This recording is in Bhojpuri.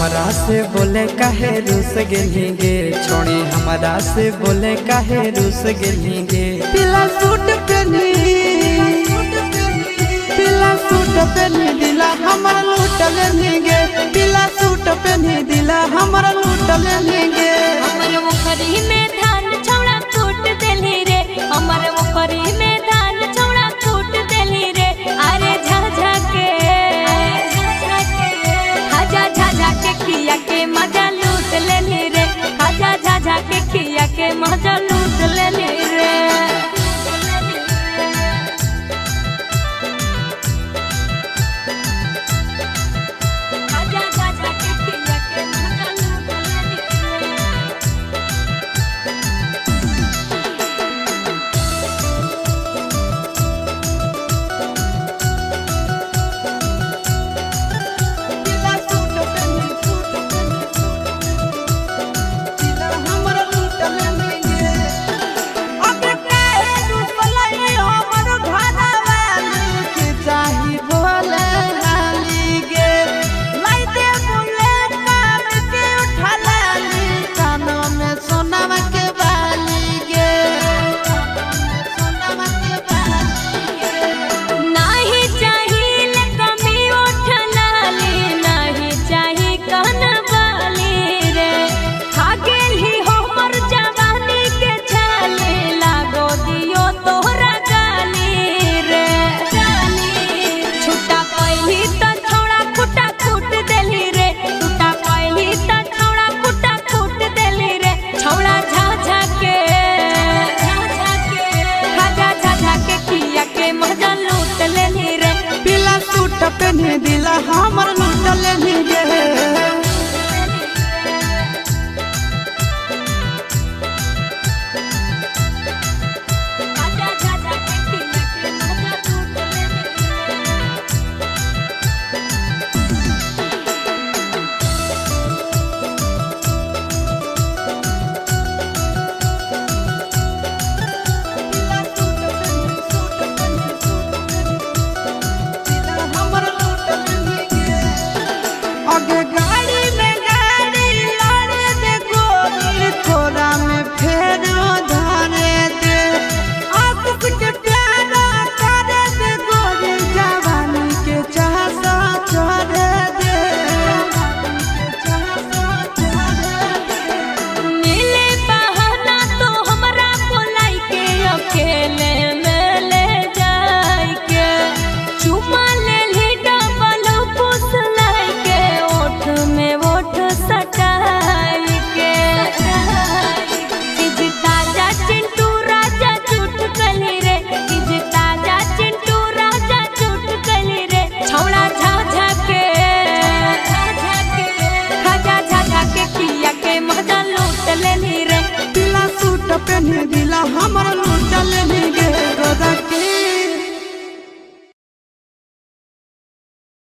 हमरा से बोले काहे रूस गेलिगे, छोड़ी हमरा से बोले काहे रूस गेलिगे। पीला सूट पहनी दिला हमरा लूट लेंगे, पीला सूट पहनी दिला हमरा लूट लेंगे। हमर मुखरी में धान छौड़ा कूट देली रे, हमर मुखरी में धान छौड़ा कूट देली रे। अरे झाझा के झाझा के खिया के मजा लूट लेली रे, खाजा झाझा के खिया के मजा लूट लेली रे। पहने दिला हमर लूट लेंगे। पहने दिला हमरा